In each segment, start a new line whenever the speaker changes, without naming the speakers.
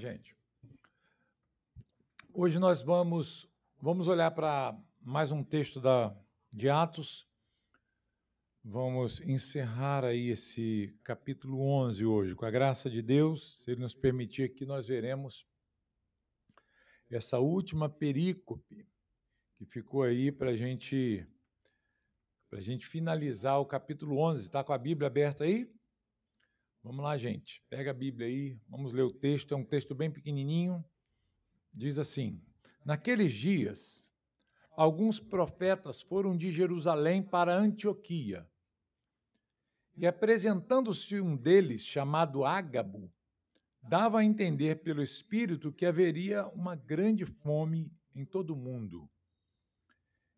gente. Hoje nós vamos olhar para mais um texto de Atos. Vamos encerrar aí esse capítulo 11 hoje. Com a graça de Deus, se Ele nos permitir aqui, nós veremos essa última perícope que ficou aí para a gente finalizar o capítulo 11. Está com a Bíblia aberta aí? Vamos lá, gente. Pega a Bíblia aí, vamos ler o texto. É um texto bem pequenininho. Diz assim: naqueles dias, alguns profetas foram de Jerusalém para Antioquia. E apresentando-se um deles, chamado Ágabo, dava a entender pelo Espírito que haveria uma grande fome em todo o mundo.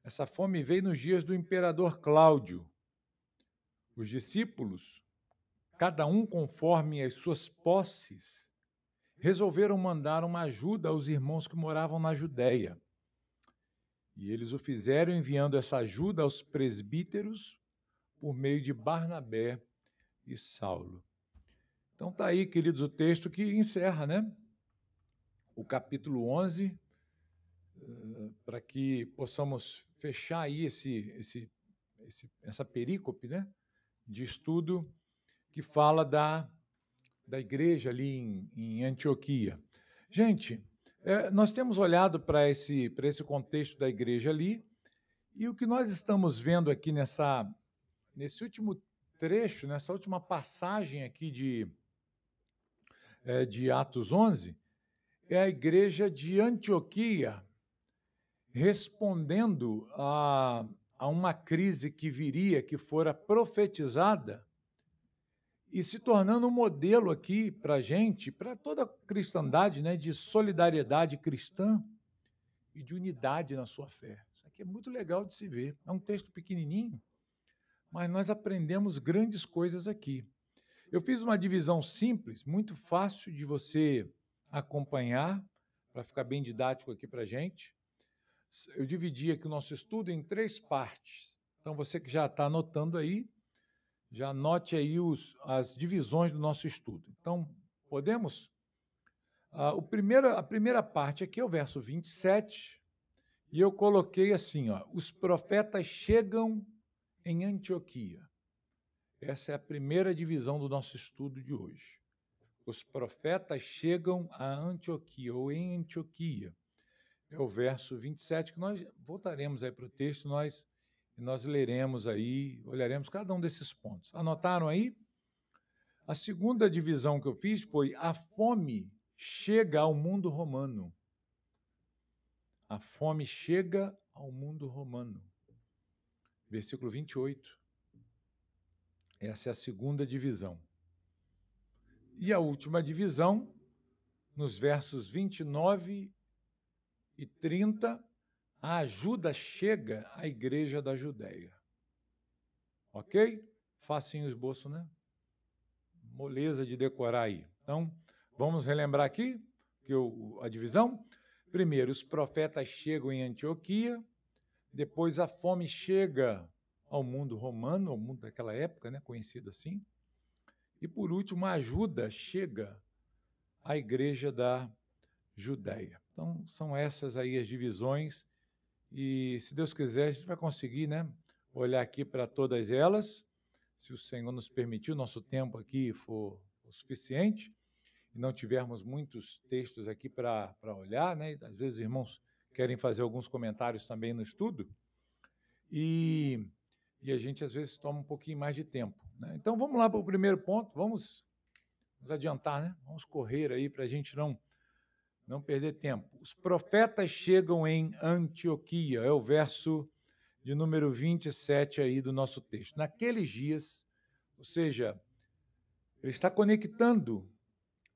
Essa fome veio nos dias do imperador Cláudio. Os discípulos, cada um conforme as suas posses, resolveram mandar uma ajuda aos irmãos que moravam na Judéia. E eles o fizeram enviando essa ajuda aos presbíteros por meio de Barnabé e Saulo. Então está aí, queridos, o texto que encerra, né? O capítulo 11, para que possamos fechar aí essa perícope, né, de estudo que fala da igreja ali em Antioquia. Gente, nós temos olhado para esse contexto da igreja ali, e o que nós estamos vendo aqui nesse último trecho, nessa última passagem aqui de Atos 11, é a igreja de Antioquia respondendo a uma crise que viria, que fora profetizada, e se tornando um modelo aqui para a gente, para toda a cristandade, né, de solidariedade cristã e de unidade na sua fé. Isso aqui é muito legal de se ver. É um texto pequenininho, mas nós aprendemos grandes coisas aqui. Eu fiz uma divisão simples, muito fácil de você acompanhar, para ficar bem didático aqui para a gente. Eu dividi aqui o nosso estudo em 3 partes. Então, você que já está anotando aí, já anote aí as divisões do nosso estudo. Então, podemos? A primeira parte aqui é o verso 27, e eu coloquei assim, os profetas chegam em Antioquia. Essa é a primeira divisão do nosso estudo de hoje. Os profetas chegam a Antioquia, ou em Antioquia. É o verso 27, que nós voltaremos aí para o texto, nós leremos aí, olharemos cada um desses pontos. Anotaram aí? A segunda divisão que eu fiz foi: a fome chega ao mundo romano. A fome chega ao mundo romano. Versículo 28. Essa é a segunda divisão. E a última divisão, nos versos 29 e 30, a ajuda chega à igreja da Judéia. Ok? Facinho o esboço, né? Moleza de decorar aí. Então, vamos relembrar aqui a divisão. Primeiro, os profetas chegam em Antioquia. Depois, a fome chega ao mundo romano, ao mundo daquela época, né, conhecido assim. E, por último, a ajuda chega à igreja da Judéia. Então, são essas aí as divisões. E, se Deus quiser, a gente vai conseguir, né, olhar aqui para todas elas, se o Senhor nos permitir, o nosso tempo aqui for o suficiente, e não tivermos muitos textos aqui para olhar, né? Às vezes os irmãos querem fazer alguns comentários também no estudo, e a gente às vezes toma um pouquinho mais de tempo, né? Então vamos lá para o primeiro ponto, vamos adiantar, né? Vamos correr aí para a gente não perder tempo. Os profetas chegam em Antioquia, é o verso de número 27 aí do nosso texto. Naqueles dias, ou seja, ele está conectando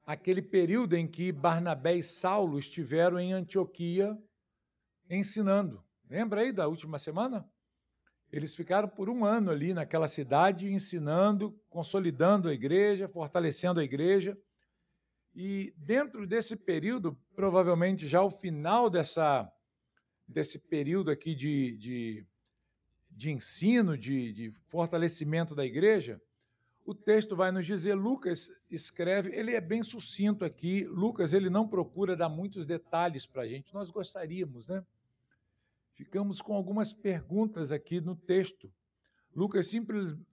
aquele período em que Barnabé e Saulo estiveram em Antioquia ensinando. Lembra aí da última semana? Eles ficaram por 1 ano ali naquela cidade ensinando, consolidando a igreja, fortalecendo a igreja. E dentro desse período, provavelmente já ao final desse período aqui de ensino, de fortalecimento da igreja, o texto vai nos dizer, Lucas escreve, ele é bem sucinto aqui, Lucas ele não procura dar muitos detalhes para a gente, nós gostaríamos, né? Ficamos com algumas perguntas aqui no texto. Lucas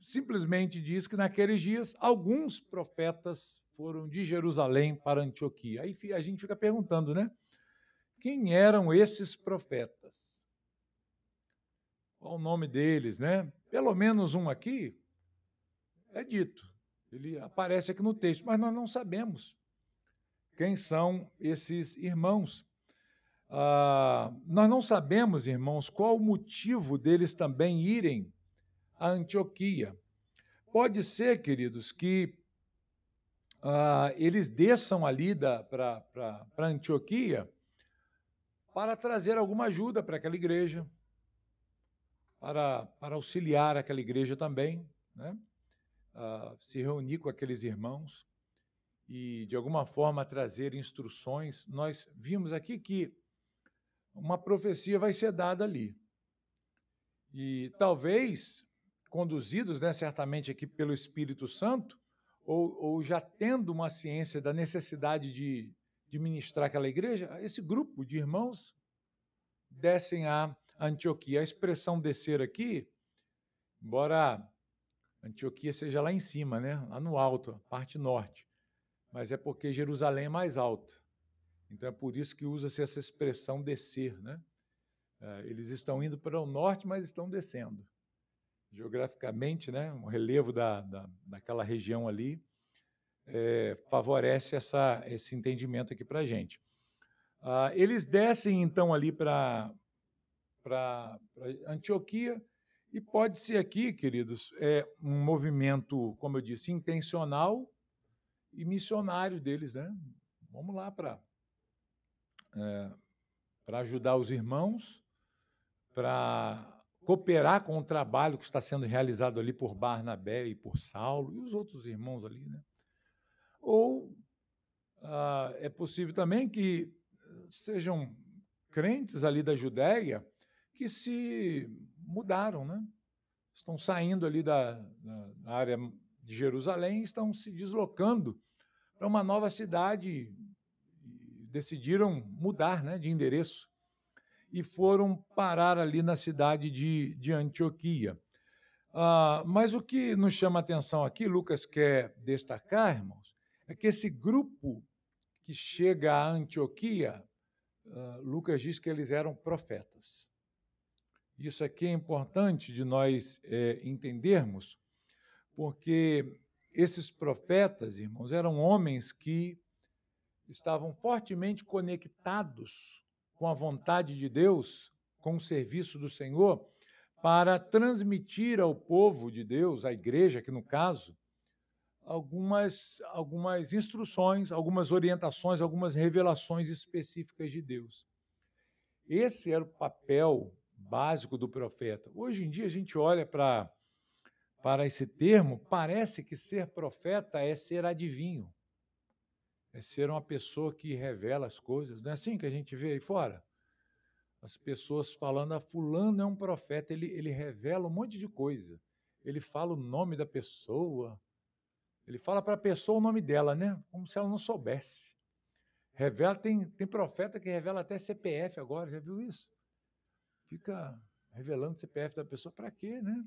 simplesmente diz que naqueles dias alguns profetas foram de Jerusalém para Antioquia. Aí a gente fica perguntando, né? Quem eram esses profetas? Qual o nome deles, né? Pelo menos um aqui é dito. Ele aparece aqui no texto, mas nós não sabemos quem são esses irmãos. Nós não sabemos, irmãos, qual o motivo deles também irem a Antioquia. Pode ser, queridos, que eles desçam ali para Antioquia para trazer alguma ajuda para aquela igreja, para auxiliar aquela igreja também, né? Se reunir com aqueles irmãos e, de alguma forma, trazer instruções. Nós vimos aqui que uma profecia vai ser dada ali. E talvez, conduzidos, né, certamente aqui pelo Espírito Santo, ou já tendo uma ciência da necessidade de ministrar aquela igreja, esse grupo de irmãos descem a Antioquia. A expressão descer aqui, embora Antioquia seja lá em cima, né, lá no alto, a parte norte, mas é porque Jerusalém é mais alta. Então é por isso que usa-se essa expressão descer, né? Eles estão indo para o norte, mas estão descendo. Geograficamente, né, o relevo daquela região ali favorece esse entendimento aqui para a gente. Eles descem, então, ali para Antioquia, e pode ser aqui, queridos, um movimento, como eu disse, intencional e missionário deles, né? Vamos lá para ajudar os irmãos, para cooperar com o trabalho que está sendo realizado ali por Barnabé e por Saulo e os outros irmãos ali, né? Ou é possível também que sejam crentes ali da Judéia que se mudaram, né? Estão saindo ali da área de Jerusalém e estão se deslocando para uma nova cidade e decidiram mudar, né, de endereço e foram parar ali na cidade de Antioquia. Mas o que nos chama a atenção aqui, Lucas quer destacar, irmãos, é que esse grupo que chega a Antioquia, Lucas diz que eles eram profetas. Isso aqui é importante de nós entendermos, porque esses profetas, irmãos, eram homens que estavam fortemente conectados com a vontade de Deus, com o serviço do Senhor, para transmitir ao povo de Deus, à igreja, que no caso, algumas instruções, algumas orientações, algumas revelações específicas de Deus. Esse era o papel básico do profeta. Hoje em dia a gente olha para esse termo, parece que ser profeta é ser adivinho, é ser uma pessoa que revela as coisas. Não é assim que a gente vê aí fora? As pessoas falando, fulano é um profeta, ele revela um monte de coisa. Ele fala o nome da pessoa, ele fala para a pessoa o nome dela, né? Como se ela não soubesse. Revela, tem profeta que revela até CPF agora, já viu isso? Fica revelando o CPF da pessoa, para quê, né?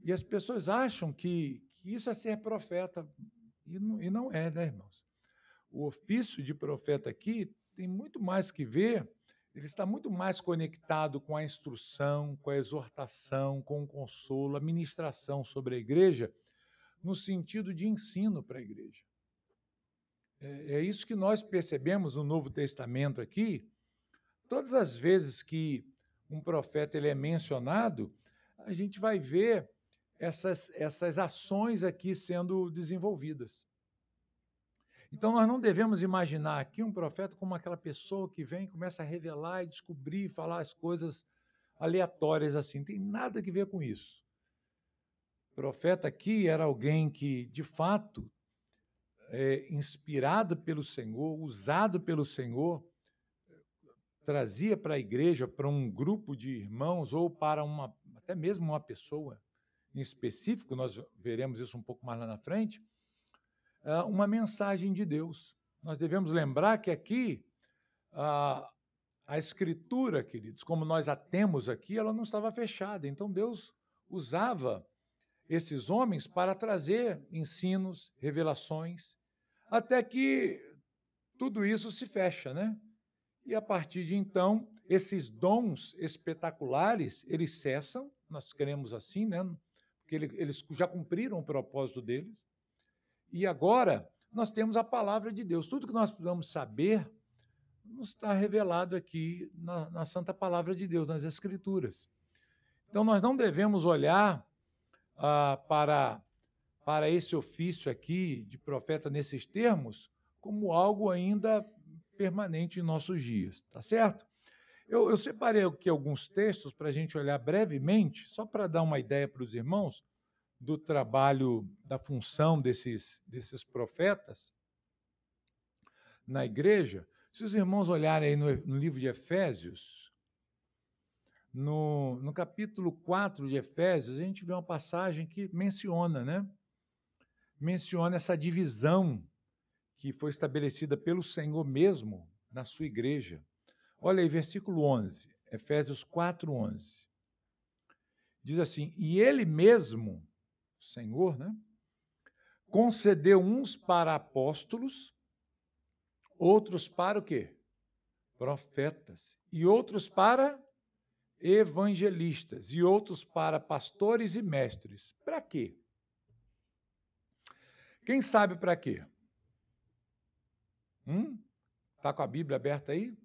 E as pessoas acham que isso é ser profeta, e não é, né, irmãos? O ofício de profeta aqui tem muito mais que ver, ele está muito mais conectado com a instrução, com a exortação, com o consolo, a ministração sobre a igreja, no sentido de ensino para a igreja. É isso que nós percebemos no Novo Testamento aqui. Todas as vezes que um profeta ele é mencionado, a gente vai ver essas ações aqui sendo desenvolvidas. Então, nós não devemos imaginar aqui um profeta como aquela pessoa que vem e começa a revelar e descobrir e falar as coisas aleatórias assim. Não tem nada a ver com isso. O profeta aqui era alguém que, de fato, inspirado pelo Senhor, usado pelo Senhor, trazia para a igreja, para um grupo de irmãos ou para até mesmo uma pessoa, em específico, nós veremos isso um pouco mais lá na frente, uma mensagem de Deus. Nós devemos lembrar que aqui a Escritura, queridos, como nós a temos aqui, ela não estava fechada. Então Deus usava esses homens para trazer ensinos, revelações, até que tudo isso se fecha, né? E a partir de então, esses dons espetaculares, eles cessam, nós queremos assim, né? Porque eles já cumpriram o propósito deles. E agora nós temos a palavra de Deus. Tudo que nós precisamos saber nos está revelado aqui na Santa Palavra de Deus, nas Escrituras. Então nós não devemos olhar para esse ofício aqui de profeta nesses termos como algo ainda permanente em nossos dias, tá certo? Eu separei aqui alguns textos para a gente olhar brevemente, só para dar uma ideia para os irmãos do trabalho, da função desses profetas na igreja. Se os irmãos olharem aí no livro de Efésios, no capítulo 4 de Efésios, a gente vê uma passagem que menciona, né? Menciona essa divisão que foi estabelecida pelo Senhor mesmo na sua igreja. Olha aí, versículo 11, Efésios 4:11. Diz assim: e ele mesmo, o Senhor, né, concedeu uns para apóstolos, outros para o quê? Profetas, e outros para evangelistas, e outros para pastores e mestres. Para quê? Quem sabe para quê? Está com a Bíblia aberta aí?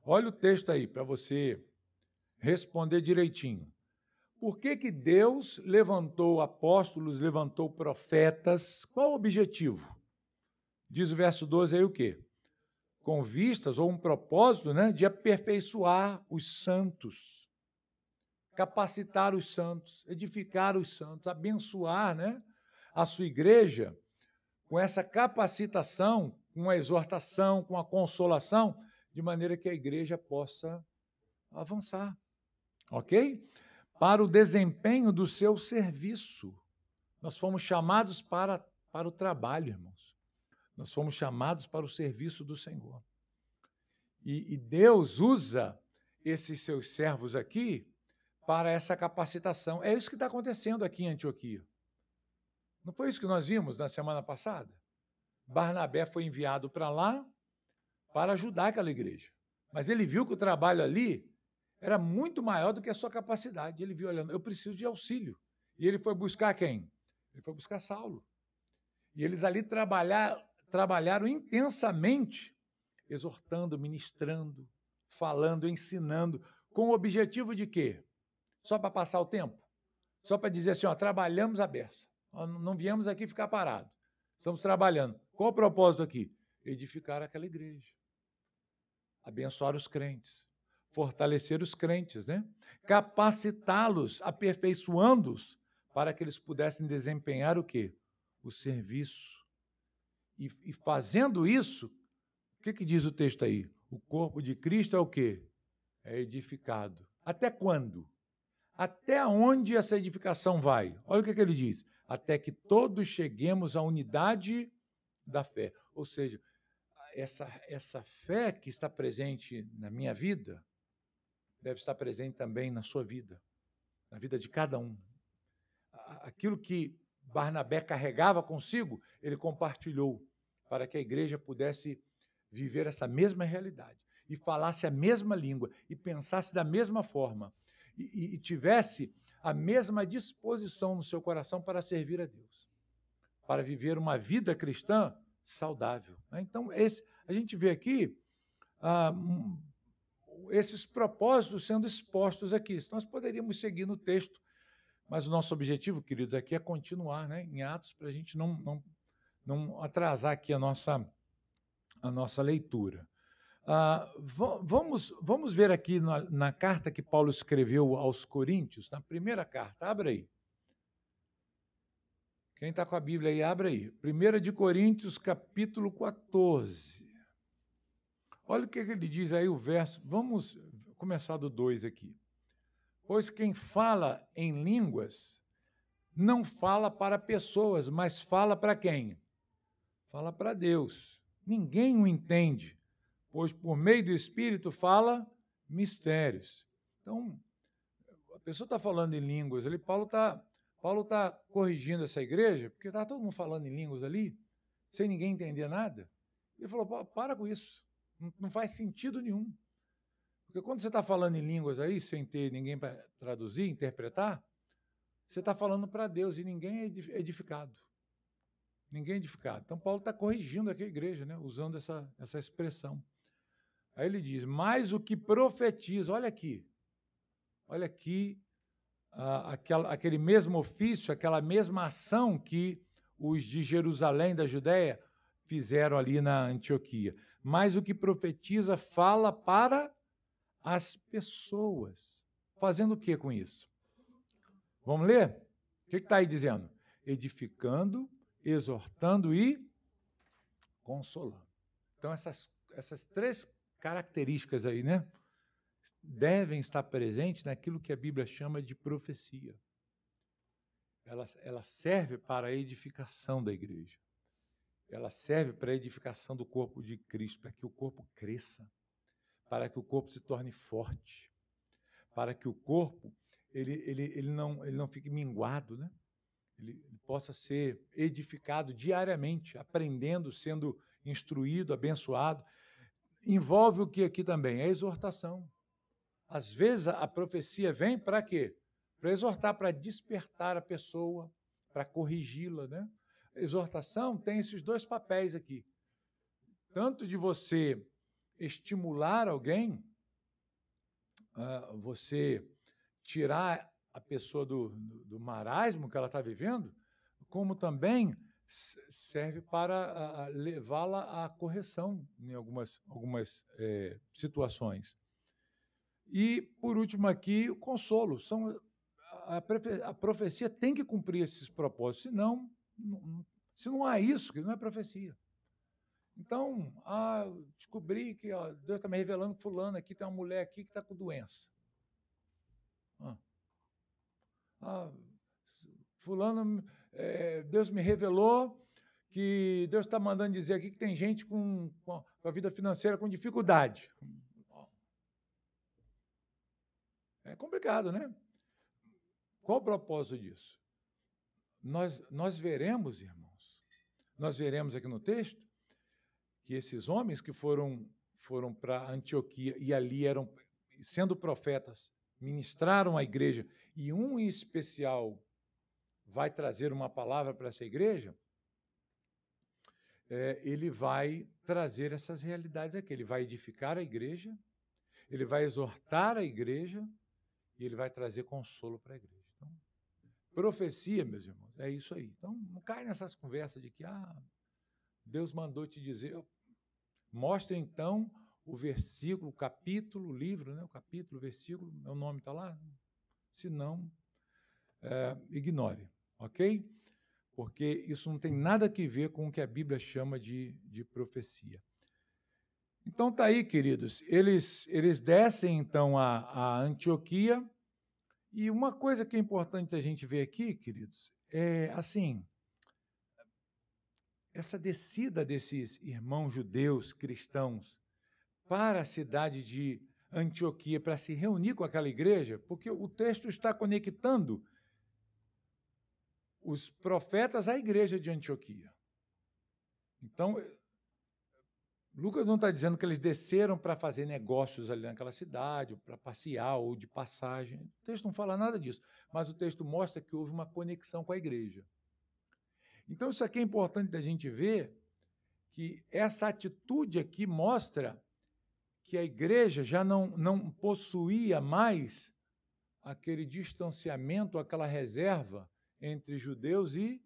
Olha o texto aí, para você responder direitinho. Por que Deus levantou apóstolos, levantou profetas? Qual o objetivo? Diz o verso 12 aí o quê? Com vistas ou um propósito, né, de aperfeiçoar os santos, capacitar os santos, edificar os santos, abençoar, né, a sua igreja com essa capacitação, com a exortação, com a consolação, de maneira que a igreja possa avançar, ok? Para o desempenho do seu serviço. Nós fomos chamados para o trabalho, irmãos. Nós fomos chamados para o serviço do Senhor. E Deus usa esses seus servos aqui para essa capacitação. É isso que está acontecendo aqui em Antioquia. Não foi isso que nós vimos na semana passada? Barnabé foi enviado para lá para ajudar aquela igreja. Mas ele viu que o trabalho ali era muito maior do que a sua capacidade. Ele viu, olhando, eu preciso de auxílio. E ele foi buscar quem? Ele foi buscar Saulo. E eles ali trabalharam intensamente, exortando, ministrando, falando, ensinando, com o objetivo de quê? Só para passar o tempo? Só para dizer assim, ó, trabalhamos a beça. Não viemos aqui ficar parados. Estamos trabalhando. Qual o propósito aqui? Edificar aquela igreja. Abençoar os crentes. Fortalecer os crentes, né? Capacitá-los, aperfeiçoando-os, para que eles pudessem desempenhar o quê? O serviço. E fazendo isso, o que diz o texto aí? O corpo de Cristo é o quê? É edificado. Até quando? Até onde essa edificação vai? Olha o que ele diz. Até que todos cheguemos à unidade da fé. Ou seja, essa fé que está presente na minha vida deve estar presente também na sua vida, na vida de cada um. Aquilo que Barnabé carregava consigo, ele compartilhou para que a igreja pudesse viver essa mesma realidade e falasse a mesma língua e pensasse da mesma forma e tivesse a mesma disposição no seu coração para servir a Deus, para viver uma vida cristã saudável. Então, a gente vê aqui esses propósitos sendo expostos aqui. Nós poderíamos seguir no texto, mas o nosso objetivo, queridos, aqui é continuar, né, em Atos, para a gente não atrasar aqui a nossa leitura. Vamos ver aqui na carta que Paulo escreveu aos Coríntios, na primeira carta. Abra aí. Quem está com a Bíblia aí, abra aí. 1 de Coríntios, capítulo 14. Olha o que ele diz aí, o verso. Vamos começar do 2 aqui. Pois quem fala em línguas não fala para pessoas, mas fala para quem? Fala para Deus. Ninguém o entende, pois por meio do Espírito fala mistérios. Então, a pessoa está falando em línguas ali, Paulo tá corrigindo essa igreja, porque está todo mundo falando em línguas ali, sem ninguém entender nada. Ele falou, para com isso, não faz sentido nenhum. Porque quando você está falando em línguas aí, sem ter ninguém para traduzir, interpretar, você está falando para Deus e ninguém é edificado. Ninguém é edificado. Então, Paulo está corrigindo aqui a igreja, né, usando essa expressão. Aí ele diz, mas o que profetiza, olha aqui, aquele mesmo ofício, aquela mesma ação que os de Jerusalém, da Judéia, fizeram ali na Antioquia. Mas o que profetiza fala para as pessoas. Fazendo o que com isso? Vamos ler? O que está aí dizendo? Edificando, exortando e consolando. Então, essas três características aí, né, devem estar presentes naquilo que a Bíblia chama de profecia. Ela serve para a edificação da igreja. Ela serve para a edificação do corpo de Cristo, para que o corpo cresça, para que o corpo se torne forte, para que o corpo ele não fique minguado, né? Ele possa ser edificado diariamente, aprendendo, sendo instruído, abençoado. Envolve o que aqui também? A exortação. Às vezes a profecia vem para quê? Para exortar, para despertar a pessoa, para corrigi-la, né? A exortação tem esses dois papéis aqui. Tanto de você estimular alguém, você tirar a pessoa do marasmo que ela está vivendo, como também serve para levá-la à correção em algumas situações. E, por último aqui, o consolo. A profecia tem que cumprir esses propósitos, senão, se não há isso, que não é profecia. Então, descobri que Deus está me revelando que fulano aqui tem uma mulher aqui que está com doença. Fulano, Deus me revelou que Deus está mandando dizer aqui que tem gente com a vida financeira com dificuldade. É complicado, né? Qual o propósito disso? Nós veremos, irmãos, nós veremos aqui no texto que esses homens que foram para Antioquia e ali eram, sendo profetas, ministraram à igreja, e um em especial vai trazer uma palavra para essa igreja, ele vai trazer essas realidades aqui. Ele vai edificar a igreja, ele vai exortar a igreja e ele vai trazer consolo para a igreja. Então, profecia, meus irmãos, é isso aí. Então, não cai nessas conversas de que Deus mandou te dizer. Mostra, então, o versículo, o capítulo, o livro, né? O capítulo, o versículo, meu nome está lá? Se não, ignore, ok? Porque isso não tem nada a ver com o que a Bíblia chama de profecia. Então, está aí, queridos, eles descem, então, a Antioquia, e uma coisa que é importante a gente ver aqui, queridos, é assim, essa descida desses irmãos judeus, cristãos, para a cidade de Antioquia, para se reunir com aquela igreja, porque o texto está conectando os profetas à igreja de Antioquia. Então, Lucas não está dizendo que eles desceram para fazer negócios ali naquela cidade, para passear ou de passagem. O texto não fala nada disso, mas o texto mostra que houve uma conexão com a igreja. Então, isso aqui é importante da gente ver, que essa atitude aqui mostra que a igreja já não possuía mais aquele distanciamento, aquela reserva entre judeus e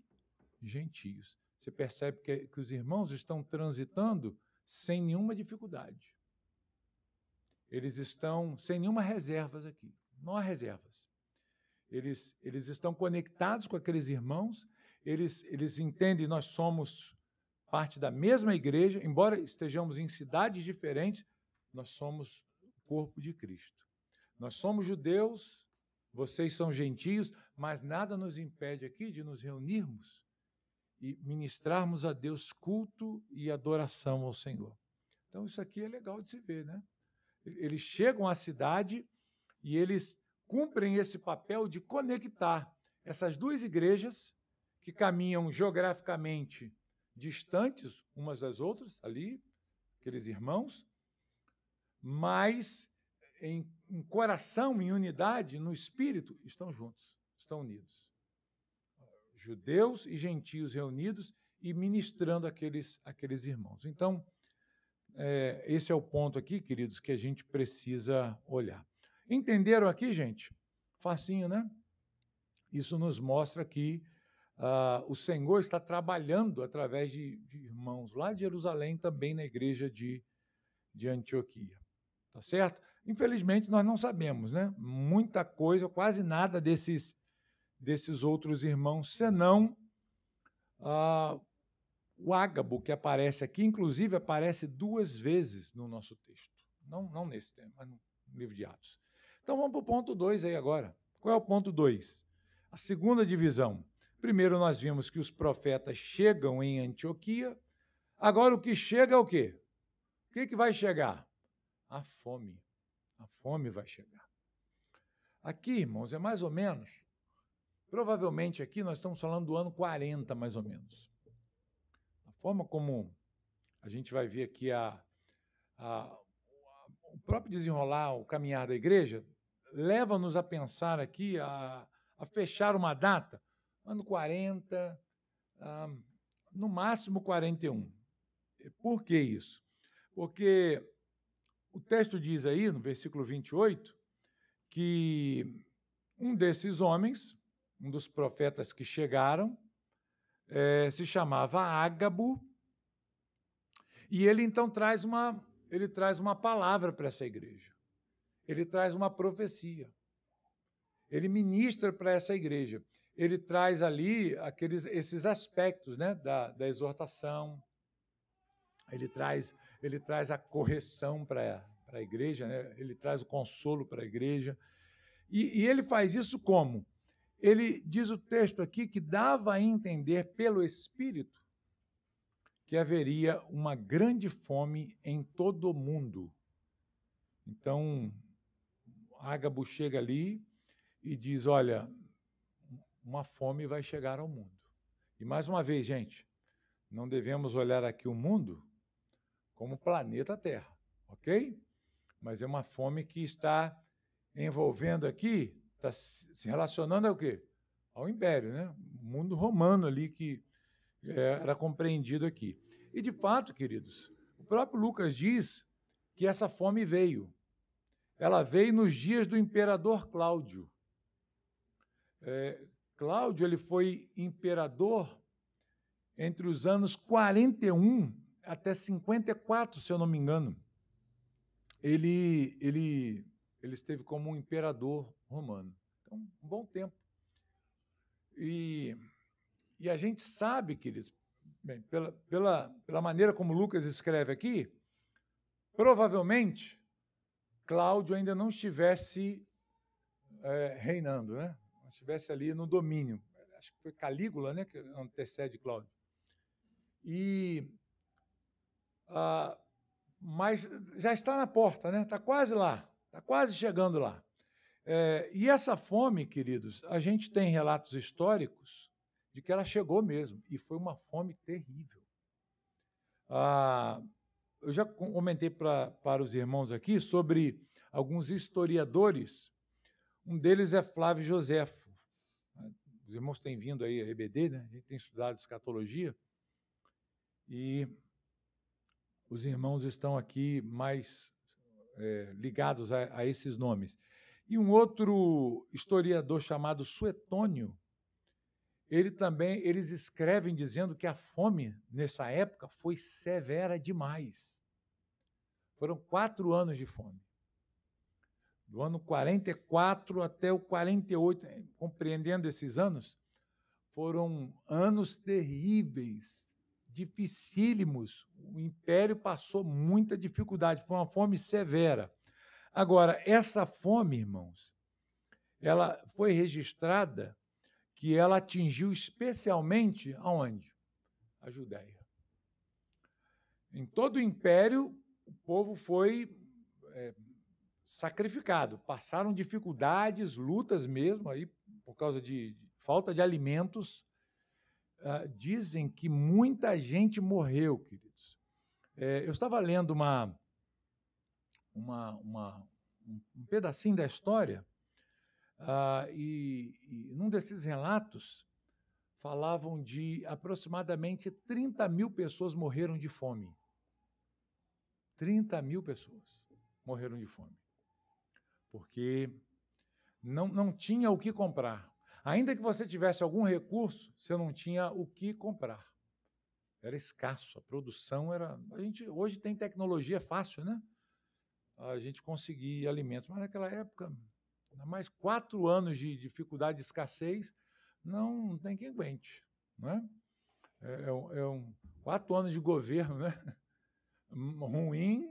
gentios. Você percebe que os irmãos estão transitando sem nenhuma dificuldade. Eles estão sem nenhuma reservas aqui. Não há reservas. Eles estão conectados com aqueles irmãos, eles entendem, nós somos parte da mesma igreja, embora estejamos em cidades diferentes, nós somos o corpo de Cristo. Nós somos judeus, vocês são gentios, mas nada nos impede aqui de nos reunirmos e ministrarmos a Deus culto e adoração ao Senhor. Então, isso aqui é legal de se ver, né? Eles chegam à cidade e eles cumprem esse papel de conectar essas duas igrejas que caminham geograficamente distantes umas das outras, ali, aqueles irmãos, mas em coração, em unidade, no espírito, estão juntos, estão unidos. Judeus e gentios reunidos e ministrando aqueles irmãos. Então, esse é o ponto aqui, queridos, que a gente precisa olhar. Entenderam aqui, gente? Facinho, né? Isso nos mostra que o Senhor está trabalhando através de irmãos lá de Jerusalém, também na igreja de Antioquia. Tá certo? Infelizmente, nós não sabemos, né? Muita coisa, quase nada desses outros irmãos, senão o Ágabo, que aparece aqui, inclusive aparece 2 vezes no nosso texto. Não nesse tema, mas no livro de Atos. Então vamos para o ponto 2 aí agora. Qual é o ponto 2? A segunda divisão. Primeiro nós vimos que os profetas chegam em Antioquia. Agora o que chega é o quê? O que vai chegar? A fome. A fome vai chegar. Aqui, irmãos, é mais ou menos, provavelmente aqui nós estamos falando do ano 40, mais ou menos. A forma como a gente vai ver aqui o próprio desenrolar, o caminhar da igreja, leva-nos a pensar aqui, a fechar uma data, ano 40, no máximo 41. Por que isso? Porque o texto diz aí, no versículo 28, que um desses homens, um dos profetas que chegaram, se chamava Ágabo, e ele então traz uma palavra para essa igreja. Ele traz uma profecia. Ele ministra para essa igreja. Ele traz ali esses aspectos, né, da exortação. Ele traz a correção para a igreja, né? Ele traz o consolo para a igreja. E ele faz isso como? Ele diz o texto aqui que dava a entender pelo Espírito que haveria uma grande fome em todo o mundo. Então, Ágabo chega ali e diz, olha, uma fome vai chegar ao mundo. E mais uma vez, gente, não devemos olhar aqui o mundo como o planeta Terra, ok? Mas é uma fome que está envolvendo aqui, está se relacionando ao quê? Ao Império, né? O mundo romano ali que era compreendido aqui. E, de fato, queridos, o próprio Lucas diz que essa fome veio. Ela veio nos dias do imperador Cláudio. Cláudio ele foi imperador entre os anos 41 até 54, se eu não me engano. Ele esteve como um imperador romano. Então, um bom tempo. E a gente sabe, queridos, bem, pela maneira como Lucas escreve aqui, provavelmente Cláudio ainda não estivesse reinando, né? Não estivesse ali no domínio. Acho que foi Calígula, né, que antecede Cláudio. Mas já está na porta, né? Está quase lá, está quase chegando lá. E essa fome, queridos, a gente tem relatos históricos de que ela chegou mesmo, e foi uma fome terrível. Eu já comentei para os irmãos aqui sobre alguns historiadores, um deles é Flávio Joséfo. Os irmãos têm vindo aí a EBD, né? A gente tem estudado escatologia, e os irmãos estão aqui mais ligados a esses nomes. E um outro historiador chamado Suetônio, eles escrevem dizendo que a fome nessa época foi severa demais. Foram 4 anos de fome. Do ano 44 até o 48, compreendendo esses anos, foram anos terríveis, dificílimos. O império passou muita dificuldade, foi uma fome severa. Agora, essa fome, irmãos, ela foi registrada que ela atingiu especialmente aonde? A Judéia. Em todo o império, o povo foi sacrificado, passaram dificuldades, lutas mesmo, aí, por causa de falta de alimentos. Dizem que muita gente morreu, queridos. Eu estava lendo um pedacinho da história, e num desses relatos falavam de aproximadamente 30 mil pessoas morreram de fome. 30 mil pessoas morreram de fome. Porque não tinha o que comprar. Ainda que você tivesse algum recurso, você não tinha o que comprar. Era escasso, a produção era... A gente hoje tem tecnologia fácil, né? A gente conseguir alimentos, mas naquela época, ainda mais 4 anos de dificuldade, de escassez, não tem quem aguente, não é? 4 anos de governo, né? Ruim,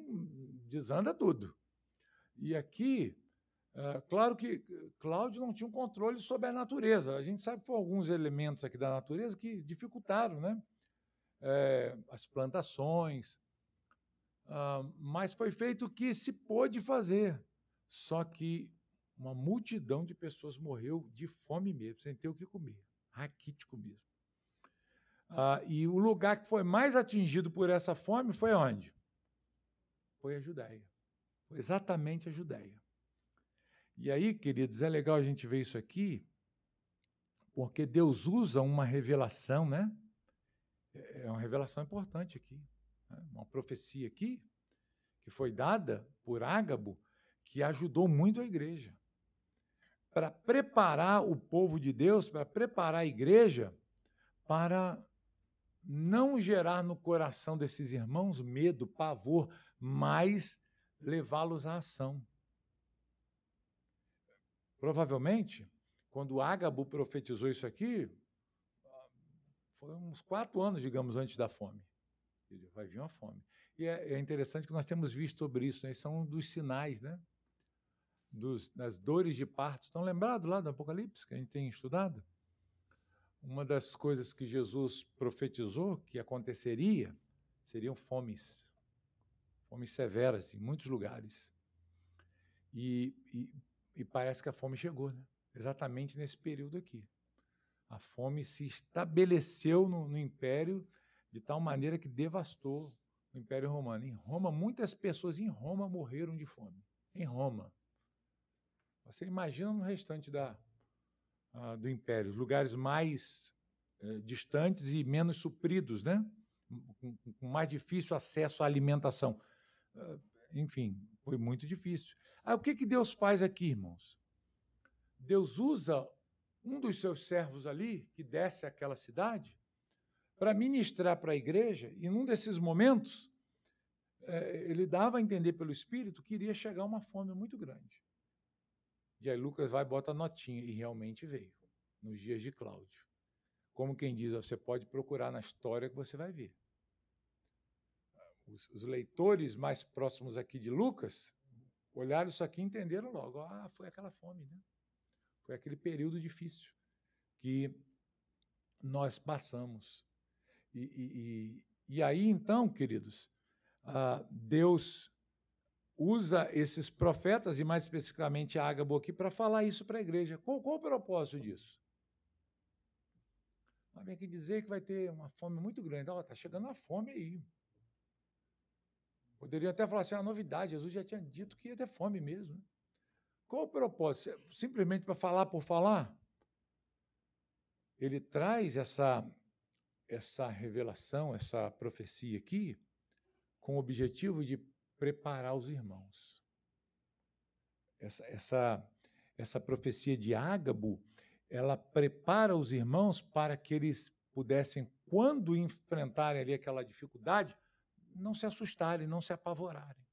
desanda tudo. E aqui, claro que Cláudio não tinha um controle sobre a natureza. A gente sabe que foram alguns elementos aqui da natureza que dificultaram, né? As plantações, mas foi feito o que se pôde fazer. Só que uma multidão de pessoas morreu de fome mesmo, sem ter o que comer, raquítico mesmo. E o lugar que foi mais atingido por essa fome foi onde? Foi a Judéia. Foi exatamente a Judéia. E aí, queridos, é legal a gente ver isso aqui, porque Deus usa uma revelação, né? É uma revelação importante aqui, né? Uma profecia aqui, que foi dada por Ágabo, que ajudou muito a igreja. Para preparar o povo de Deus, para preparar a igreja, para não gerar no coração desses irmãos medo, pavor, mas levá-los à ação. Provavelmente, quando Ágabo profetizou isso aqui, foi uns 4 anos, digamos, antes da fome. Vai vir uma fome. E é interessante que nós temos visto sobre isso, né? São dos sinais, né? Das dores de parto. Estão lembrados lá do Apocalipse, que a gente tem estudado? Uma das coisas que Jesus profetizou que aconteceria seriam fomes severas em muitos lugares. E parece que a fome chegou, né? Exatamente nesse período aqui. A fome se estabeleceu no Império de tal maneira que devastou o Império Romano. Em Roma, muitas pessoas em Roma morreram de fome. Em Roma. Você imagina no restante do Império, os lugares mais distantes e menos supridos, né? Com mais difícil acesso à alimentação. Enfim, foi muito difícil. O que Deus faz aqui, irmãos? Deus usa um dos seus servos ali, que desce àquela cidade, para ministrar para a igreja, e num desses momentos, ele dava a entender pelo Espírito que iria chegar uma fome muito grande. E aí Lucas vai e bota a notinha, e realmente veio, nos dias de Cláudio. Como quem diz, você pode procurar na história que você vai ver. Os leitores mais próximos aqui de Lucas olharam isso aqui e entenderam logo. Foi aquela fome, né? Foi aquele período difícil que nós passamos. E aí, então, queridos, Deus usa esses profetas, e mais especificamente Ágabo aqui, para falar isso para a igreja. Qual o propósito disso? Vem aqui dizer que vai ter uma fome muito grande. Está chegando uma fome aí. Poderia até falar assim, a novidade, Jesus já tinha dito que ia ter fome mesmo. Qual o propósito? Simplesmente para falar por falar? Ele traz essa revelação, essa profecia aqui, com o objetivo de preparar os irmãos. Essa profecia de Ágabo, ela prepara os irmãos para que eles pudessem, quando enfrentarem ali aquela dificuldade, não se assustarem, não se apavorarem.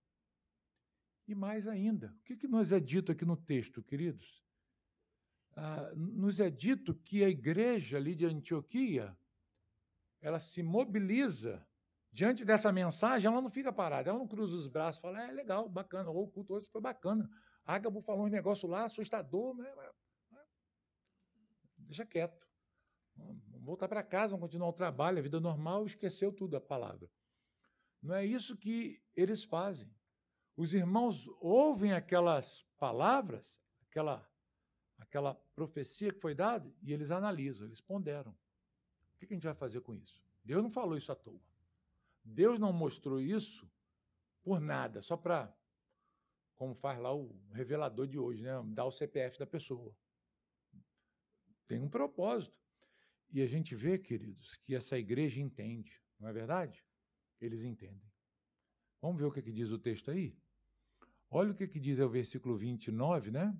E mais ainda, o que nos é dito aqui no texto, queridos? Nos é dito que a igreja ali de Antioquia, ela se mobiliza diante dessa mensagem, ela não fica parada, ela não cruza os braços e fala, legal, bacana, ou o culto hoje foi bacana. Ágabo falou um negócio lá, assustador, né? deixa quieto. Vamos voltar para casa, vamos continuar o trabalho, a vida normal, esqueceu tudo a palavra. Não é isso que eles fazem. Os irmãos ouvem aquelas palavras, aquela profecia que foi dada, e eles analisam, eles ponderam. O que a gente vai fazer com isso? Deus não falou isso à toa. Deus não mostrou isso por nada, só para, como faz lá o revelador de hoje, né? Dar o CPF da pessoa. Tem um propósito. E a gente vê, queridos, que essa igreja entende, não é verdade? Eles entendem. Vamos ver o que diz o texto aí? Olha o que diz o versículo 29, né?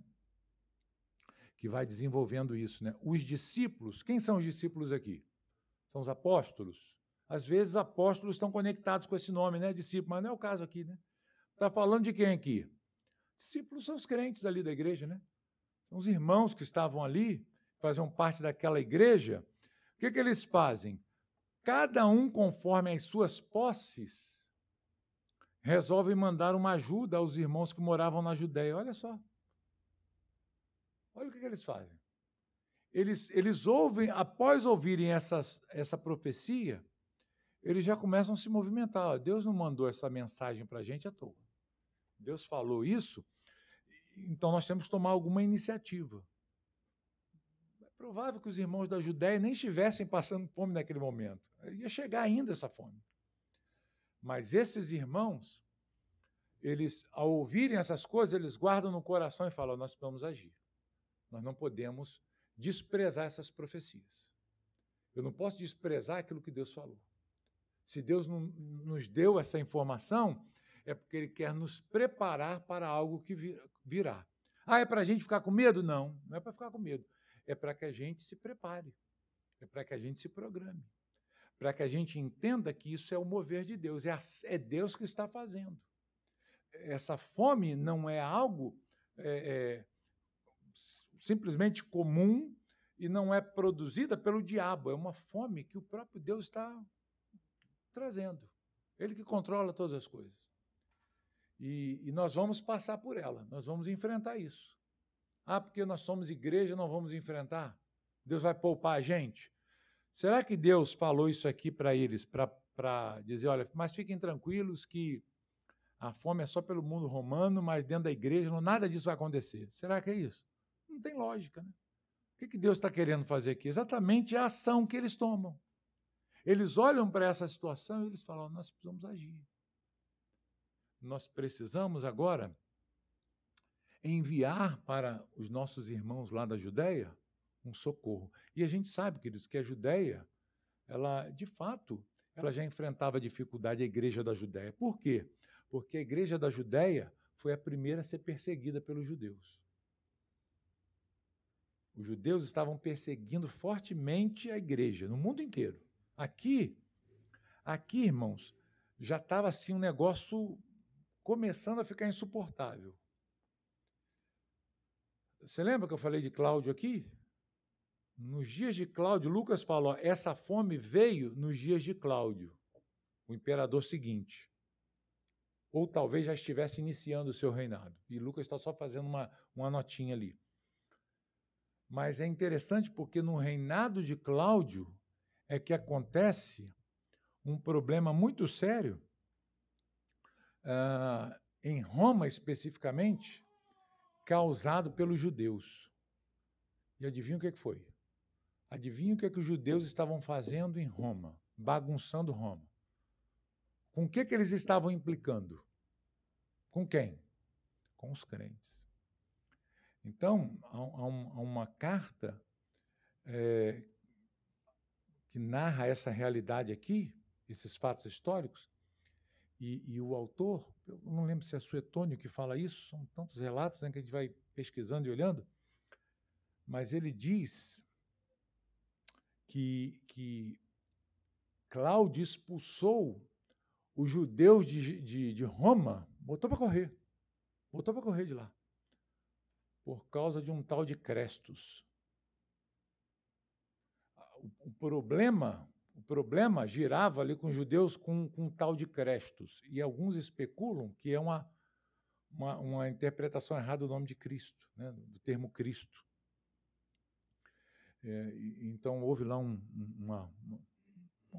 Que vai desenvolvendo isso, né? Os discípulos, quem são os discípulos aqui? São os apóstolos. Às vezes, apóstolos estão conectados com esse nome, né? Discípulo, mas não é o caso aqui, né? Está falando de quem aqui? Discípulos são os crentes ali da igreja, né? São os irmãos que estavam ali, faziam parte daquela igreja. O que eles fazem? Cada um, conforme as suas posses, resolve mandar uma ajuda aos irmãos que moravam na Judéia. Olha só. Olha o que eles fazem. Eles ouvem, após ouvirem essa profecia, eles já começam a se movimentar. Deus não mandou essa mensagem para a gente à toa. Deus falou isso, então nós temos que tomar alguma iniciativa. É provável que os irmãos da Judéia nem estivessem passando fome naquele momento. Ia chegar ainda essa fome. Mas esses irmãos, eles, ao ouvirem essas coisas, eles guardam no coração e falam, nós precisamos agir. Nós não podemos desprezar essas profecias. Eu não posso desprezar aquilo que Deus falou. Se Deus não nos deu essa informação, é porque Ele quer nos preparar para algo que virá. É para a gente ficar com medo? Não, não é para ficar com medo. É para que a gente se prepare. É para que a gente se programe. Para que a gente entenda que isso é o mover de Deus. É Deus que está fazendo. Essa fome não é algo simplesmente comum e não é produzida pelo diabo. É uma fome que o próprio Deus está trazendo. Ele que controla todas as coisas. E nós vamos passar por ela, nós vamos enfrentar isso. Porque nós somos igreja, não vamos enfrentar? Deus vai poupar a gente? Será que Deus falou isso aqui para eles, para dizer, olha, mas fiquem tranquilos que a fome é só pelo mundo romano, mas dentro da igreja nada disso vai acontecer? Será que é isso? Não tem lógica, né? O que Deus está querendo fazer aqui? Exatamente a ação que eles tomam. Eles olham para essa situação e eles falam, nós precisamos agir. Nós precisamos agora enviar para os nossos irmãos lá da Judéia um socorro. E a gente sabe, queridos, que a Judéia, ela, de fato, ela já enfrentava dificuldade, a igreja da Judéia. Por quê? Porque a igreja da Judéia foi a primeira a ser perseguida pelos judeus. Os judeus estavam perseguindo fortemente a igreja, no mundo inteiro. Aqui, irmãos, já estava assim um negócio começando a ficar insuportável. Você lembra que eu falei de Cláudio aqui? Nos dias de Cláudio, Lucas falou, essa fome veio nos dias de Cláudio, o imperador seguinte. Ou talvez já estivesse iniciando o seu reinado. E Lucas está só fazendo uma notinha ali. Mas é interessante porque no reinado de Cláudio é que acontece um problema muito sério, em Roma especificamente, causado pelos judeus. E adivinha o que foi? Adivinha o que os judeus estavam fazendo em Roma, bagunçando Roma? Com o que eles estavam implicando? Com quem? Com os crentes. Então, há uma carta que narra essa realidade aqui, esses fatos históricos, e o autor, eu não lembro se é Suetônio que fala isso, são tantos relatos, né, que a gente vai pesquisando e olhando, mas ele diz que Cláudio expulsou os judeus de Roma, botou para correr de lá, por causa de um tal de Crestus. O problema girava ali com os judeus com um tal de Crestus, e alguns especulam que é uma interpretação errada do nome de Cristo, né, do termo Cristo. Então, houve lá uma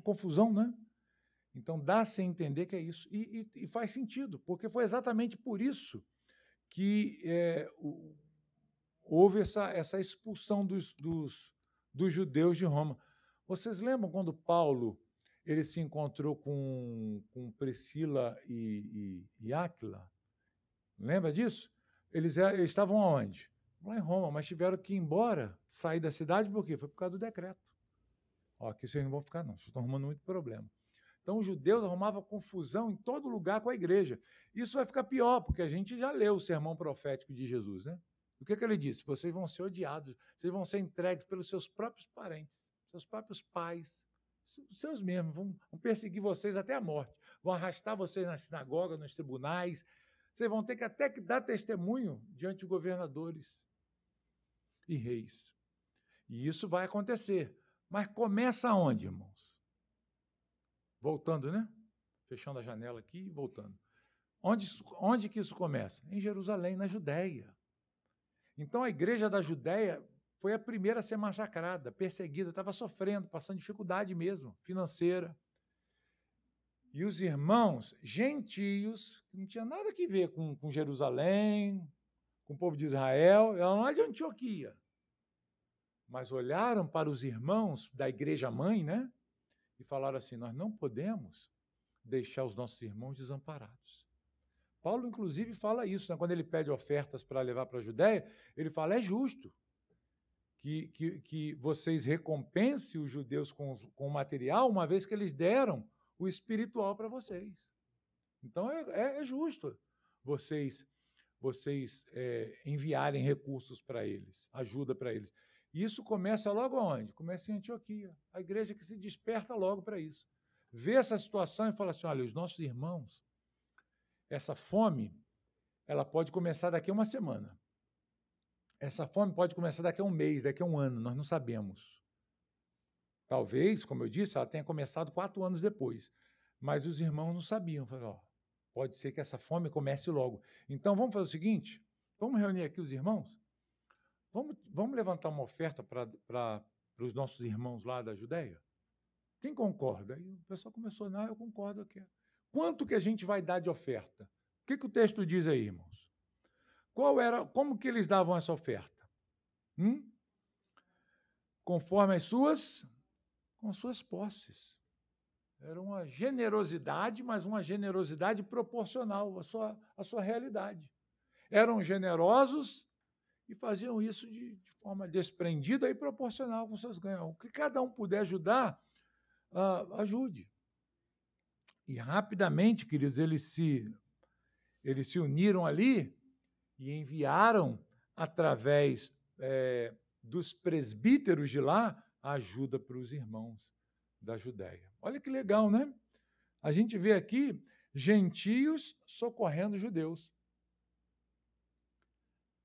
confusão, né? Então, dá-se a entender que é isso. E faz sentido, porque foi exatamente por isso que houve essa expulsão dos judeus de Roma. Vocês lembram quando Paulo ele se encontrou com Priscila e Áquila? Lembra disso? Eles estavam aonde? Lá em Roma, mas tiveram que ir embora, sair da cidade, por quê? Foi por causa do decreto. Aqui vocês não vão ficar, não, vocês estão arrumando muito problema. Então, os judeus arrumavam confusão em todo lugar com a igreja. Isso vai ficar pior, porque a gente já leu o sermão profético de Jesus, né? O que ele disse? Vocês vão ser odiados, vocês vão ser entregues pelos seus próprios parentes, seus próprios pais, seus mesmos, vão perseguir vocês até a morte, vão arrastar vocês na sinagoga, nos tribunais, vocês vão ter que até dar testemunho diante de governadores e reis. E isso vai acontecer. Mas começa onde, irmãos? Voltando, né? Fechando a janela aqui e voltando. Onde que isso começa? Em Jerusalém, na Judéia. Então, a igreja da Judéia foi a primeira a ser massacrada, perseguida, estava sofrendo, passando dificuldade mesmo, financeira. E os irmãos gentios, que não tinha nada a ver com Jerusalém, com o povo de Israel, ela não é de Antioquia, mas olharam para os irmãos da igreja mãe, né? E falaram assim, nós não podemos deixar os nossos irmãos desamparados. Paulo, inclusive, fala isso, né? Quando ele pede ofertas para levar para a Judéia, ele fala, é justo que vocês recompensem os judeus com o material, uma vez que eles deram o espiritual para vocês. Então, é justo vocês enviarem recursos para eles, ajuda para eles. E isso começa logo onde? Começa em Antioquia. A igreja que se desperta logo para isso. Vê essa situação e fala assim, olha, os nossos irmãos, essa fome, ela pode começar daqui a uma semana. Essa fome pode começar daqui a um mês, daqui a um ano, nós não sabemos. Talvez, como eu disse, ela tenha começado 4 anos depois. Mas os irmãos não sabiam. Falaram, pode ser que essa fome comece logo. Então, vamos fazer o seguinte, vamos reunir aqui os irmãos, vamos levantar uma oferta para os nossos irmãos lá da Judéia? Quem concorda? E o pessoal começou, não, eu concordo aqui. Quanto que a gente vai dar de oferta? O que o texto diz aí, irmãos? Como que eles davam essa oferta? Conforme com as suas posses. Era uma generosidade, mas uma generosidade proporcional à sua realidade. Eram generosos e faziam isso de forma desprendida e proporcional com seus ganhos. O que cada um puder ajudar, ajude. E rapidamente, queridos, eles se uniram ali e enviaram, através dos presbíteros de lá, a ajuda para os irmãos da Judéia. Olha que legal, né? A gente vê aqui gentios socorrendo judeus.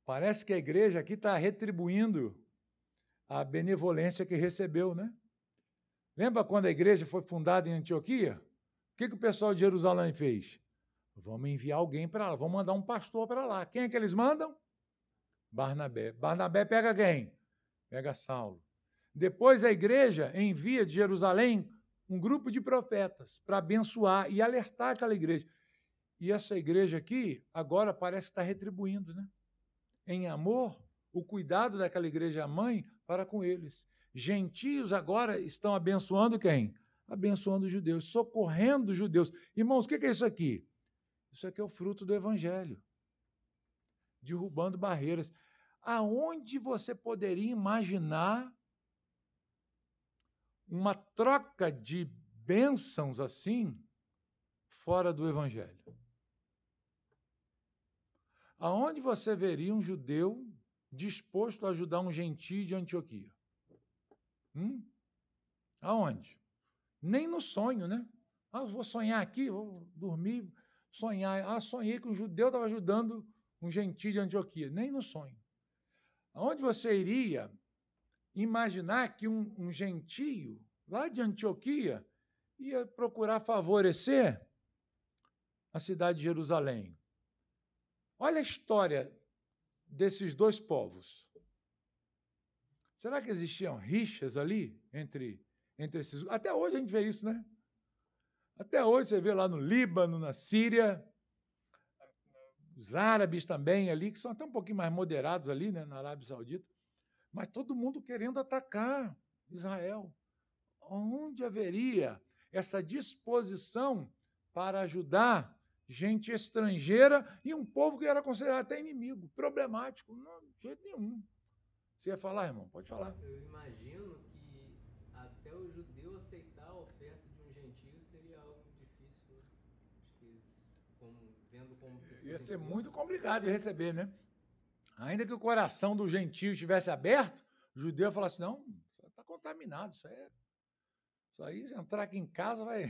Parece que a igreja aqui está retribuindo a benevolência que recebeu, né? Lembra quando a igreja foi fundada em Antioquia? O que o pessoal de Jerusalém fez? Vamos enviar alguém para lá, vamos mandar um pastor para lá. Quem é que eles mandam? Barnabé. Barnabé pega quem? Pega Saulo. Depois a igreja envia de Jerusalém um grupo de profetas para abençoar e alertar aquela igreja. E essa igreja aqui agora parece estar retribuindo, né? Em amor, o cuidado daquela igreja mãe para com eles. Gentios agora estão abençoando quem? Abençoando os judeus, socorrendo os judeus. Irmãos, o que é isso aqui? Isso aqui é o fruto do evangelho. Derrubando barreiras. Aonde você poderia imaginar uma troca de bênçãos assim fora do evangelho? Aonde você veria um judeu disposto a ajudar um gentio de Antioquia? Aonde? Nem no sonho, né? Eu vou sonhar aqui, vou dormir, sonhar. Sonhei que um judeu estava ajudando um gentio de Antioquia. Nem no sonho. Aonde você iria imaginar que um gentio lá de Antioquia ia procurar favorecer a cidade de Jerusalém? Olha a história desses dois povos. Será que existiam rixas ali entre esses? Até hoje a gente vê isso, né? Até hoje você vê lá no Líbano, na Síria, os árabes também ali, que são até um pouquinho mais moderados ali, né, na Arábia Saudita, mas todo mundo querendo atacar Israel. Onde haveria essa disposição para ajudar gente estrangeira e um povo que era considerado até inimigo, problemático? Não, de jeito nenhum. Você ia falar, irmão? Pode falar.
Eu imagino que até o judeu aceitar a oferta de um gentio seria algo difícil, acho que vendo como
Ia
pessoas
ser
impuras.
muito complicado de receber, né? Ainda que o coração do gentio estivesse aberto, o judeu ia falar assim, não, isso está contaminado, isso aí, se entrar aqui em casa, vai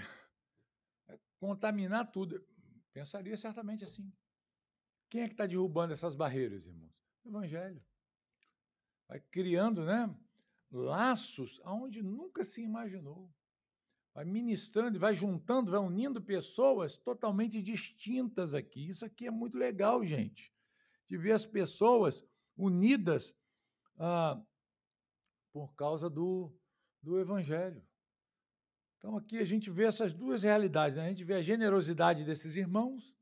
contaminar tudo. Pensaria certamente assim. Quem é que está derrubando essas barreiras, irmãos? O Evangelho. Vai criando, né, laços aonde nunca se imaginou. Vai ministrando, vai juntando, vai unindo pessoas totalmente distintas aqui. Isso aqui é muito legal, gente, de ver as pessoas unidas por causa do Evangelho. Então, aqui a gente vê essas duas realidades, né? A gente vê a generosidade desses irmãos,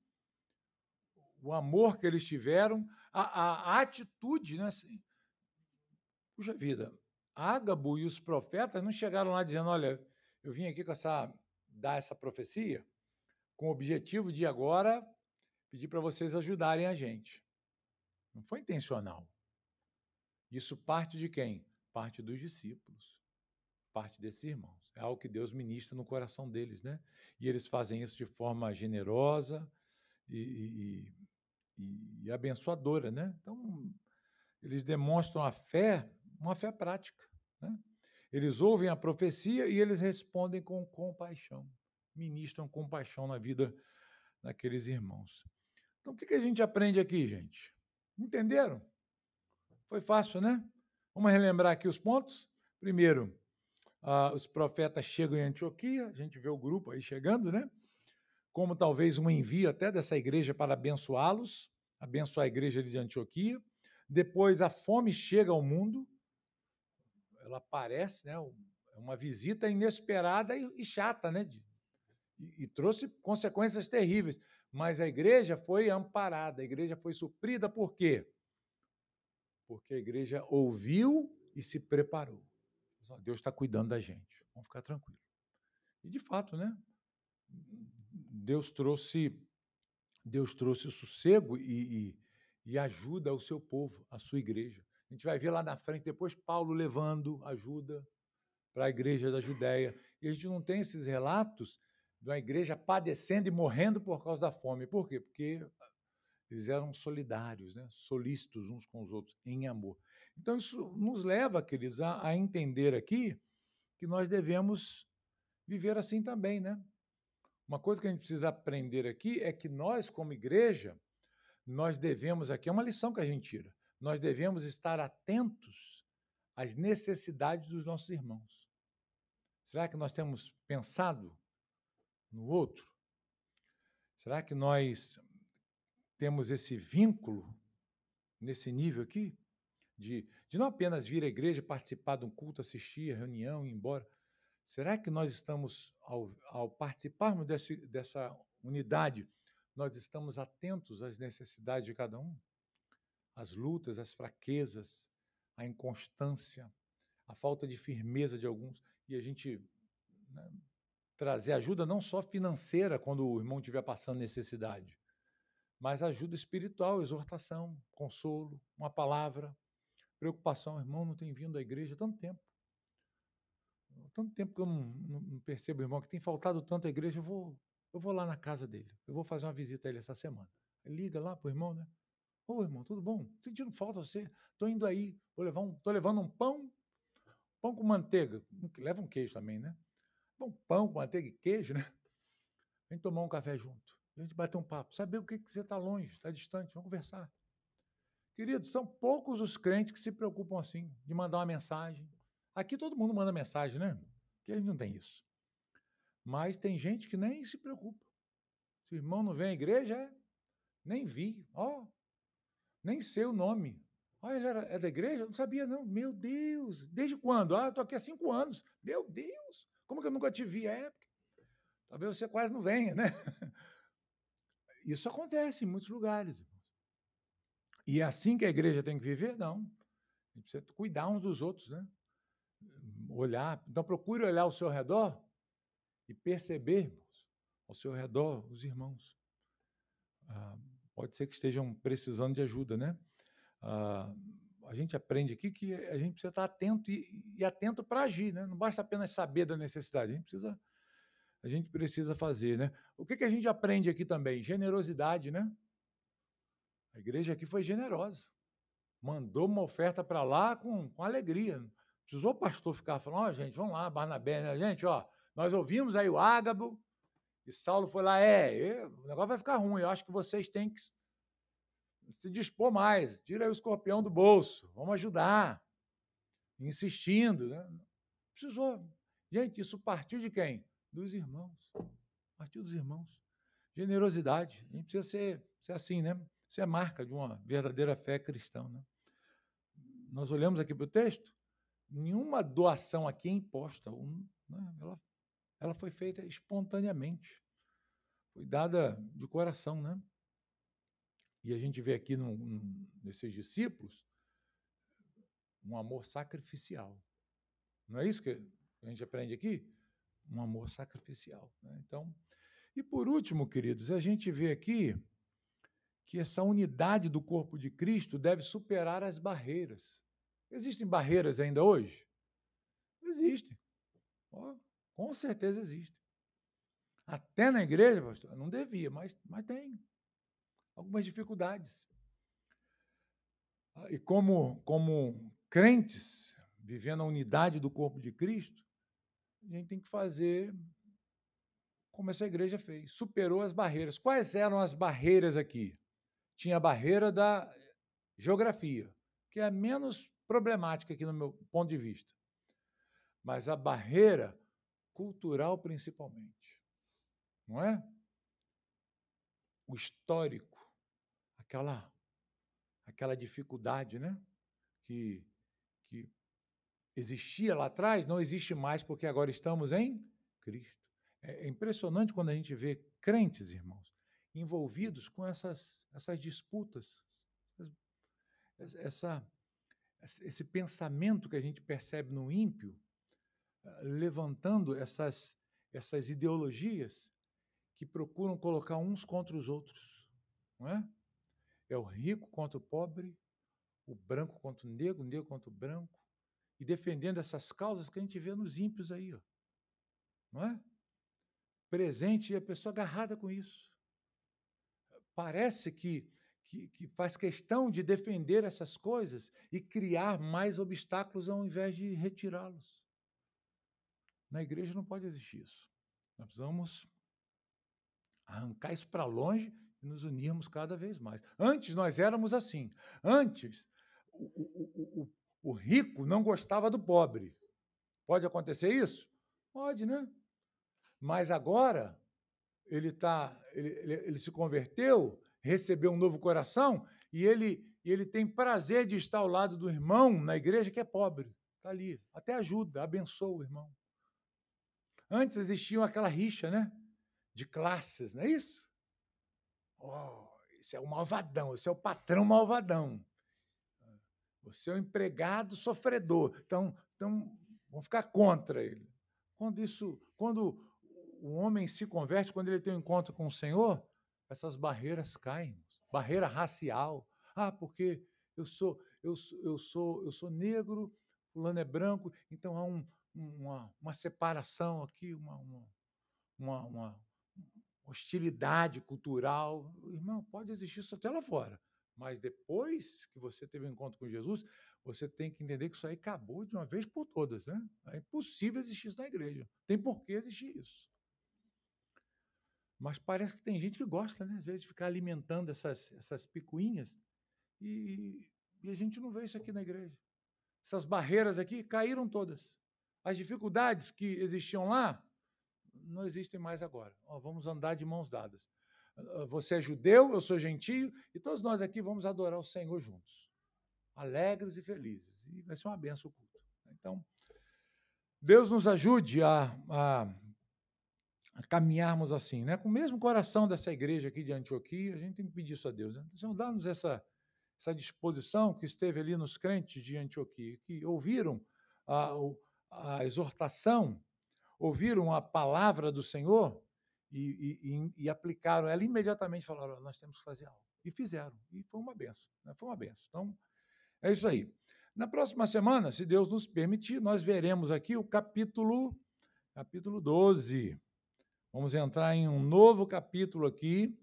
o amor que eles tiveram, a atitude, né? Assim, puxa vida, Ágabo e os profetas não chegaram lá dizendo, olha, eu vim aqui dar essa profecia com o objetivo de agora pedir para vocês ajudarem a gente. Não foi intencional. Isso parte de quem? Parte dos discípulos, parte desses irmãos. É algo que Deus ministra no coração deles, né? E eles fazem isso de forma generosa e abençoadora, né? Então, eles demonstram a fé, uma fé prática, né? Eles ouvem a profecia e eles respondem com compaixão, ministram compaixão na vida daqueles irmãos. Então, o que a gente aprende aqui, gente? Entenderam? Foi fácil, né? Vamos relembrar aqui os pontos. Primeiro, os profetas chegam em Antioquia, a gente vê o grupo aí chegando, né? Como talvez um envio até dessa igreja para abençoá-los, abençoar a igreja de Antioquia. Depois, a fome chega ao mundo, ela aparece, né? É uma visita inesperada e chata, né? E trouxe consequências terríveis. Mas a igreja foi amparada, a igreja foi suprida, por quê? Porque a igreja ouviu e se preparou. Deus está cuidando da gente, vamos ficar tranquilos. E, de fato, né? Deus trouxe sossego e ajuda ao seu povo, à sua igreja. A gente vai ver lá na frente, depois Paulo levando ajuda para a igreja da Judéia. E a gente não tem esses relatos da igreja padecendo e morrendo por causa da fome. Por quê? Porque eles eram solidários, né? Solícitos uns com os outros, em amor. Então, isso nos leva, queridos, a entender aqui que nós devemos viver assim também, né? Uma coisa que a gente precisa aprender aqui é que nós, como igreja, nós devemos, aqui é uma lição que a gente tira, nós devemos estar atentos às necessidades dos nossos irmãos. Será que nós temos pensado no outro? Será que nós temos esse vínculo nesse nível aqui? De não apenas vir à igreja, participar de um culto, assistir a reunião e ir embora. Será que nós estamos, ao participarmos dessa unidade, nós estamos atentos às necessidades de cada um? As lutas, as fraquezas, a inconstância, a falta de firmeza de alguns, e a gente, né, trazer ajuda não só financeira quando o irmão estiver passando necessidade, mas ajuda espiritual, exortação, consolo, uma palavra, preocupação. O irmão não tem vindo à igreja há tanto tempo. Tanto tempo que eu não percebo, irmão, que tem faltado tanto à igreja, eu vou lá na casa dele, eu vou fazer uma visita a ele essa semana. Liga lá pro irmão, né? Ô, irmão, tudo bom? Sentindo falta de você? Estou indo aí, tô levando um pão com manteiga, leva um queijo também, né? Bom, pão com manteiga e queijo, né? Vem tomar um café junto, a gente bater um papo, saber o que você está longe, está distante, vamos conversar. Queridos, são poucos os crentes que se preocupam assim, de mandar uma mensagem. Aqui todo mundo manda mensagem, né? Aqui a gente não tem isso. Mas tem gente que nem se preocupa. Se o irmão não vem à igreja, nem vi, nem sei o nome. Olha, ele é da igreja? Eu não sabia, não. Meu Deus! Desde quando? Eu estou aqui há 5 anos. Meu Deus! Como que eu nunca te vi? Talvez você quase não venha, né? Isso acontece em muitos lugares. E é assim que a igreja tem que viver? Não. A gente precisa cuidar uns dos outros, né? Olhar. Então, procure olhar ao seu redor e perceber, irmãos, ao seu redor os irmãos. Pode ser que estejam precisando de ajuda, né? A gente aprende aqui que a gente precisa estar atento e atento para agir, né? Não basta apenas saber da necessidade, a gente precisa fazer, né? O que a gente aprende aqui também? Generosidade, né? A igreja aqui foi generosa. Mandou uma oferta para lá com alegria. Não precisou o pastor ficar falando, gente, vamos lá, Barnabé, né? Gente, nós ouvimos aí o Ágabo, e Saulo foi lá, o negócio vai ficar ruim, eu acho que vocês têm que se dispor mais, tira aí o escorpião do bolso, vamos ajudar, insistindo, né? Precisou. Gente, isso partiu de quem? Dos irmãos. Partiu dos irmãos. Generosidade. A gente precisa ser assim, né? Isso é marca de uma verdadeira fé cristã, né? Nós olhamos aqui para o texto, nenhuma doação aqui é imposta, né? Ela foi feita espontaneamente, foi dada de coração, né? E a gente vê aqui nesses discípulos um amor sacrificial. Não é isso que a gente aprende aqui? Um amor sacrificial, né? Então, e por último, queridos, a gente vê aqui que essa unidade do corpo de Cristo deve superar as barreiras. Existem barreiras ainda hoje? Existem. Com certeza existem. Até na igreja, pastor, não devia, mas tem algumas dificuldades. E como crentes, vivendo a unidade do corpo de Cristo, a gente tem que fazer como essa igreja fez, superou as barreiras. Quais eram as barreiras aqui? Tinha a barreira da geografia, que é a menos problemática aqui no meu ponto de vista, mas a barreira cultural principalmente, não é? O histórico, aquela dificuldade, né? que existia lá atrás, não existe mais porque agora estamos em Cristo. É impressionante quando a gente vê crentes, irmãos, envolvidos com essas disputas, esse pensamento que a gente percebe no ímpio, levantando essas ideologias que procuram colocar uns contra os outros, não é? É o rico contra o pobre, o branco contra o negro contra o branco, e defendendo essas causas que a gente vê nos ímpios aí, não é? Presente e a pessoa agarrada com isso. Parece que faz questão de defender essas coisas e criar mais obstáculos ao invés de retirá-los. Na igreja não pode existir isso. Nós precisamos arrancar isso para longe e nos unirmos cada vez mais. Antes nós éramos assim. Antes, o rico não gostava do pobre. Pode acontecer isso? Pode, né? Mas agora ele se converteu, recebeu um novo coração e ele tem prazer de estar ao lado do irmão na igreja que é pobre. Está ali, até ajuda, abençoa o irmão. Antes existia aquela rixa, né? De classes, não é isso? Esse é o malvadão, esse é o patrão malvadão. Você é o empregado sofredor. Então vamos ficar contra ele. Quando o homem se converte, quando ele tem um encontro com o Senhor, essas barreiras caem. Barreira racial. Porque eu sou negro, fulano é branco, então há uma separação aqui, uma hostilidade cultural. Irmão, pode existir isso até lá fora. Mas depois que você teve um encontro com Jesus, você tem que entender que isso aí acabou de uma vez por todas, né? É impossível existir isso na igreja. Tem por que existir isso. Mas parece que tem gente que gosta, né? Às vezes, de ficar alimentando essas picuinhas e a gente não vê isso aqui na igreja. Essas barreiras aqui caíram todas. As dificuldades que existiam lá não existem mais agora. Vamos andar de mãos dadas. Você é judeu, eu sou gentio, e todos nós aqui vamos adorar o Senhor juntos. alegres e felizes. E vai ser uma benção o culto. Então, Deus nos ajude a caminharmos assim, né? Com o mesmo coração dessa igreja aqui de Antioquia, a gente tem que pedir isso a Deus, né? Senhor, dá-nos essa disposição que esteve ali nos crentes de Antioquia, que ouviram a exortação, ouviram a palavra do Senhor e aplicaram ela imediatamente, falaram, nós temos que fazer algo. E fizeram, e foi uma benção, né? Foi uma benção. Então, é isso aí. Na próxima semana, se Deus nos permitir, nós veremos aqui o capítulo 12. Vamos entrar em um novo capítulo aqui,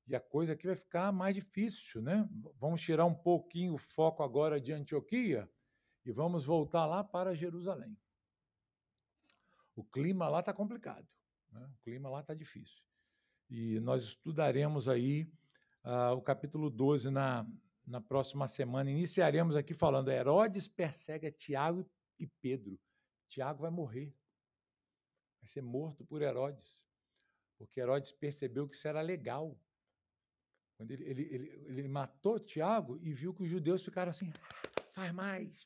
e a coisa aqui vai ficar mais difícil, né? Vamos tirar um pouquinho o foco agora de Antioquia e vamos voltar lá para Jerusalém. O clima lá está complicado, né? O clima lá está difícil. E nós estudaremos aí o capítulo 12 na próxima semana. Iniciaremos aqui falando, Herodes persegue Tiago e Pedro. Tiago vai morrer, vai ser morto por Herodes, porque Herodes percebeu que isso era legal. Quando ele matou Tiago e viu que os judeus ficaram assim, faz mais,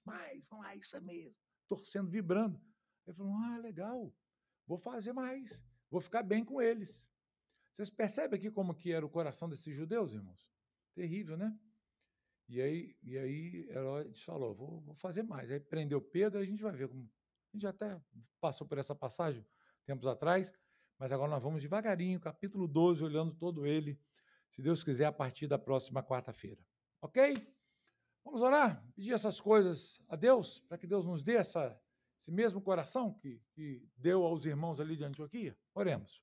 vamos lá, isso é mesmo, torcendo, vibrando. Ele falou, legal, vou fazer mais, vou ficar bem com eles. Vocês percebem aqui como que era o coração desses judeus, irmãos? Terrível, né? E aí Herodes falou, vou fazer mais. Aí prendeu Pedro, a gente vai ver como... A gente até passou por essa passagem tempos atrás, mas agora nós vamos devagarinho, capítulo 12, olhando todo ele, se Deus quiser, a partir da próxima quarta-feira. Ok? Vamos orar, pedir essas coisas a Deus, para que Deus nos dê esse mesmo coração que deu aos irmãos ali de Antioquia? Oremos.